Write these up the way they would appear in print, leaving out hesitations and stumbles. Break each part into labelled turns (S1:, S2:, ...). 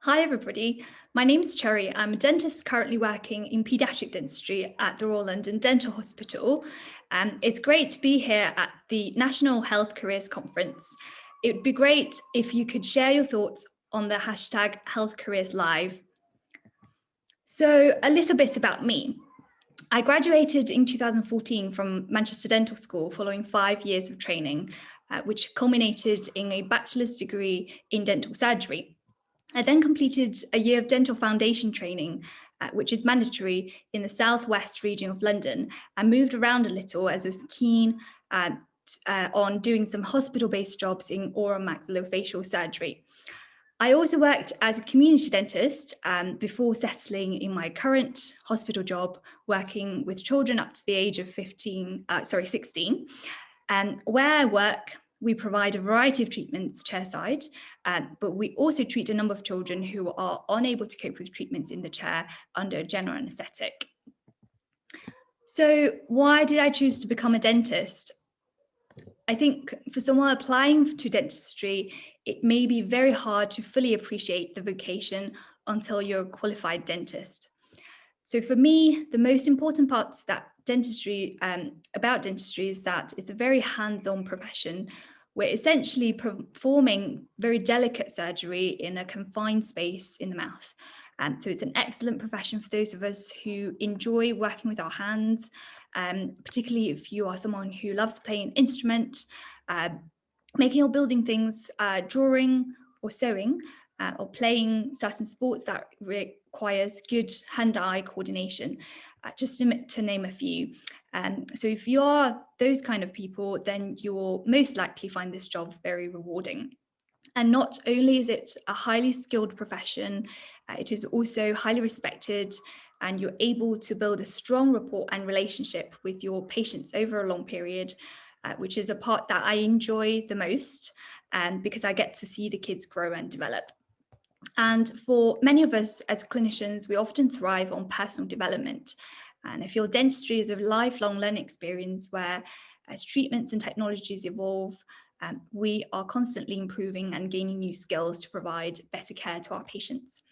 S1: Hi everybody, my name's Cherry. I'm a dentist currently working in paediatric dentistry at the Royal London Dental Hospital. It's great to be here at the National Health Careers Conference. It would be great if you could share your thoughts on the hashtag Health Careers Live. So a little bit about me. I graduated in 2014 from Manchester Dental School following 5 years of training, which culminated in a bachelor's degree in dental surgery. I then completed a year of dental foundation training, which is mandatory in the southwest region of London, and moved around a little as I was keen on doing some hospital-based jobs in oral maxillofacial surgery. I also worked as a community dentist before settling in my current hospital job, working with children up to the age of 16. Where I work, we provide a variety of treatments chairside, but we also treat a number of children who are unable to cope with treatments in the chair under general anaesthetic. So why did I choose to become a dentist? I think for someone applying to dentistry, it may be very hard to fully appreciate the vocation until you're a qualified dentist. So for me, the most important parts about dentistry is that it's a very hands-on profession. We're essentially performing very delicate surgery in a confined space in the mouth. So it's an excellent profession for those of us who enjoy working with our hands, particularly if you are someone who loves playing an instrument, making or building things, drawing or sewing, or playing certain sports that requires good hand-eye coordination, just to name a few. So if you are those kind of people, then you'll most likely find this job very rewarding. And not only is it a highly skilled profession, it is also highly respected, and you're able to build a strong rapport and relationship with your patients over a long period, which is a part that I enjoy the most, because I get to see the kids grow and develop. And for many of us as clinicians, we often thrive on personal development. And I feel dentistry is a lifelong learning experience where, as treatments and technologies evolve, we are constantly improving and gaining new skills to provide better care to our patients.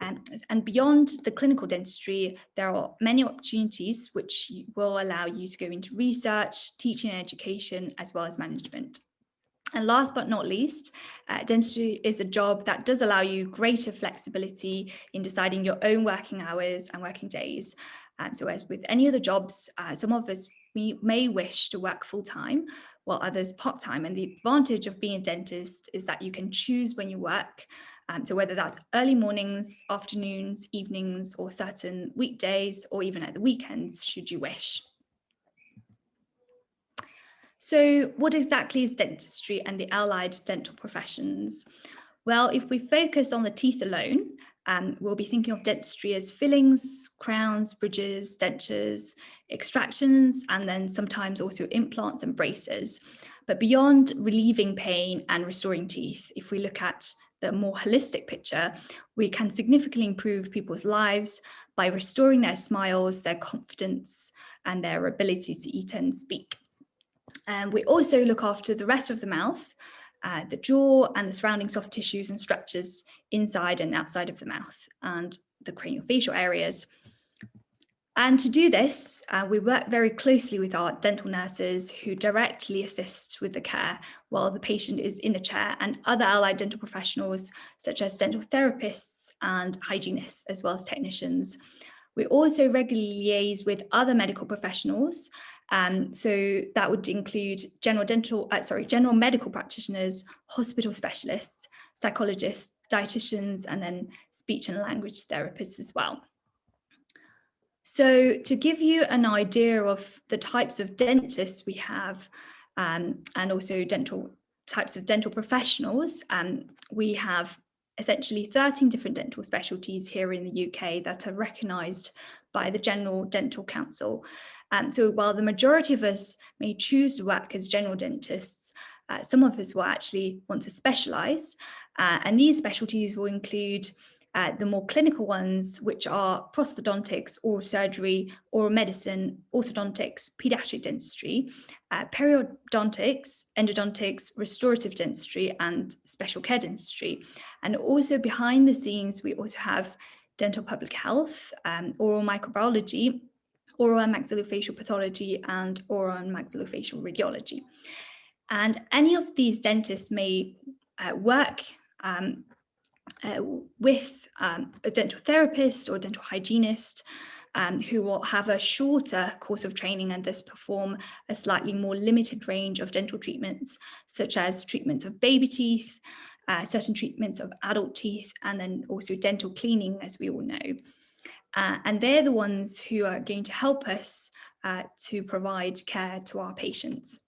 S1: And beyond the clinical dentistry, there are many opportunities which will allow you to go into research, teaching and education, as well as management. And last but not least, dentistry is a job that does allow you greater flexibility in deciding your own working hours and working days. So as with any other jobs, some of us may wish to work full-time, while others part-time. And the advantage of being a dentist is that you can choose when you work. So whether that's early mornings, afternoons, evenings, or certain weekdays, or even at the weekends, should you wish. So what exactly is dentistry and the allied dental professions? Well, if we focus on the teeth alone, we'll be thinking of dentistry as fillings, crowns, bridges, dentures, extractions, and then sometimes also implants and braces. But beyond relieving pain and restoring teeth, if we look at the more holistic picture, we can significantly improve people's lives by restoring their smiles, their confidence, and their ability to eat and speak. We also look after the rest of the mouth, the jaw and the surrounding soft tissues and structures inside and outside of the mouth, and the craniofacial areas. And to do this, we work very closely with our dental nurses who directly assist with the care while the patient is in the chair, and other allied dental professionals such as dental therapists and hygienists, as well as technicians. We also regularly liaise with other medical professionals. So that would include general medical practitioners, hospital specialists, psychologists, dietitians, and then speech and language therapists as well. So to give you an idea of the types of dentists we have, and also types of dental professionals, we have essentially 13 different dental specialties here in the UK that are recognised by the General Dental Council. So while the majority of us may choose to work as general dentists, some of us will actually want to specialise, and these specialties will include The more clinical ones, which are prosthodontics, oral surgery, oral medicine, orthodontics, pediatric dentistry, periodontics, endodontics, restorative dentistry, and special care dentistry. And also behind the scenes, we also have dental public health, oral microbiology, oral and maxillofacial pathology, and oral and maxillofacial radiology. And any of these dentists may work with a dental therapist or dental hygienist who will have a shorter course of training and thus perform a slightly more limited range of dental treatments, such as treatments of baby teeth, certain treatments of adult teeth, and then also dental cleaning, as we all know. And they're the ones who are going to help us to provide care to our patients.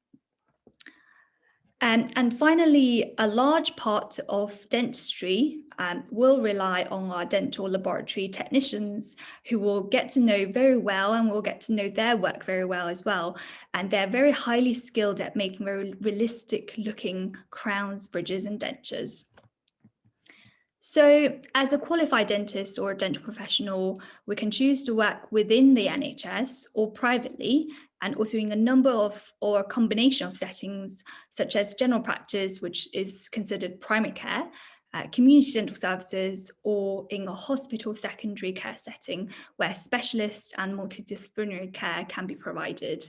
S1: And finally, a large part of dentistry will rely on our dental laboratory technicians, who will get to know very well and will get to know their work very well as well. And they're very highly skilled at making very realistic looking crowns, bridges, and dentures. So as a qualified dentist or a dental professional, we can choose to work within the NHS or privately, and also in a number of or a combination of settings, such as general practice, which is considered primary care, community dental services, or in a hospital secondary care setting where specialist and multidisciplinary care can be provided.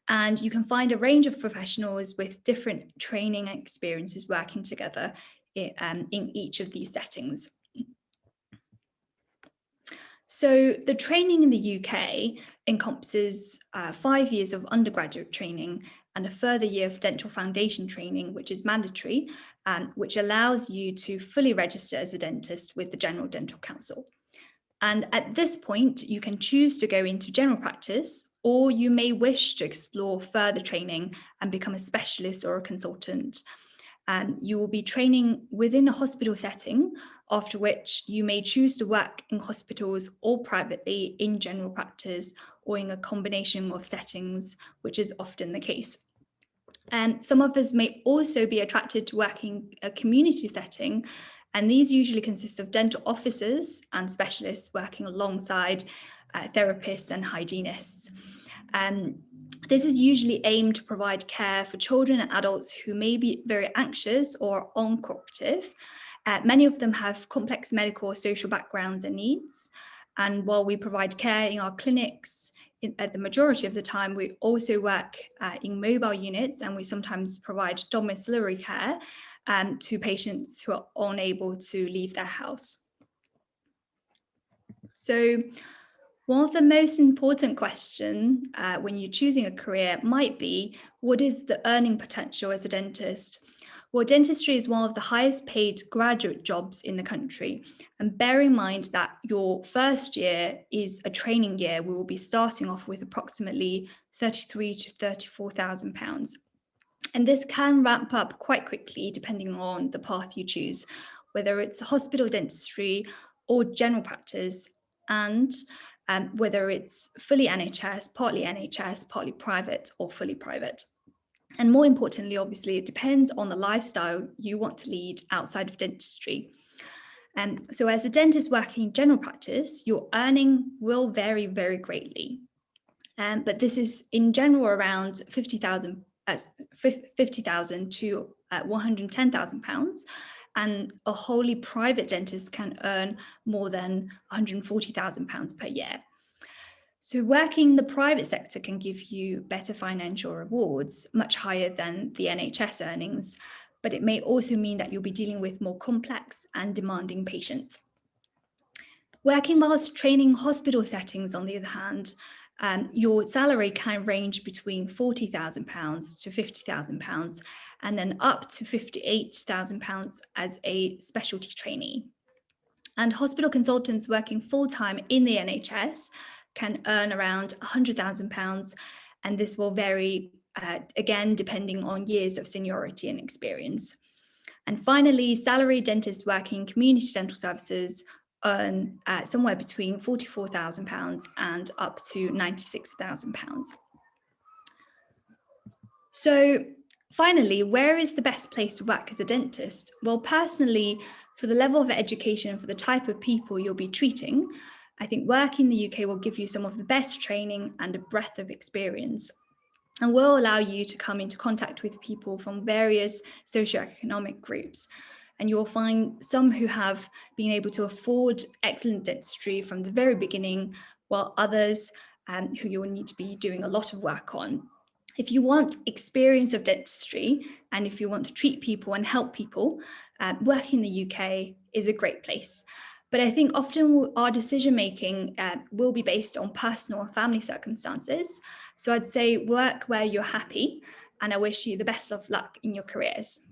S1: And you can find a range of professionals with different training and experiences working together in each of these settings. So the training in the UK encompasses 5 years of undergraduate training and a further year of dental foundation training, which is mandatory, which allows you to fully register as a dentist with the General Dental Council. And at this point, you can choose to go into general practice, or you may wish to explore further training and become a specialist or a consultant. You will be training within a hospital setting, after which you may choose to work in hospitals or privately in general practice or in a combination of settings, which is often the case. And some of us may also be attracted to working in a community setting, and these usually consist of dental officers and specialists working alongside therapists and hygienists. This is usually aimed to provide care for children and adults who may be very anxious or uncooperative. Many of them have complex medical or social backgrounds and needs. And while we provide care in our clinics, at the majority of the time, we also work in mobile units, and we sometimes provide domiciliary care to patients who are unable to leave their house. So one of the most important questions when you're choosing a career might be, what is the earning potential as a dentist? Well, dentistry is one of the highest paid graduate jobs in the country. And bear in mind that your first year is a training year. We will be starting off with approximately £33,000 to £34,000. And this can ramp up quite quickly depending on the path you choose, whether it's hospital dentistry or general practice, and whether it's fully NHS, partly private, or fully private. And more importantly, obviously, it depends on the lifestyle you want to lead outside of dentistry. So as a dentist working in general practice, your earning will vary very greatly. But this is in general around £50,000 to £110,000. And a wholly private dentist can earn more than £140,000 per year. So working in the private sector can give you better financial rewards, much higher than the NHS earnings, but it may also mean that you'll be dealing with more complex and demanding patients. Working whilst training hospital settings, on the other hand, your salary can range between £40,000 to £50,000, and then up to £58,000 as a specialty trainee. And hospital consultants working full-time in the NHS can earn around £100,000, and this will vary, again, depending on years of seniority and experience. And finally, salaried dentists working in community dental services earn somewhere between £44,000 and up to £96,000. So finally, where is the best place to work as a dentist? Well, personally, For the level of education and for the type of people you'll be treating, I think work in the UK will give you some of the best training and a breadth of experience, and will allow you to come into contact with people from various socioeconomic groups. And you'll find some who have been able to afford excellent dentistry from the very beginning, while others who you will need to be doing a lot of work on. If you want experience of dentistry and if you want to treat people and help people, working in the UK is a great place. But I think often our decision making will be based on personal and family circumstances. So I'd say work where you're happy, and I wish you the best of luck in your careers.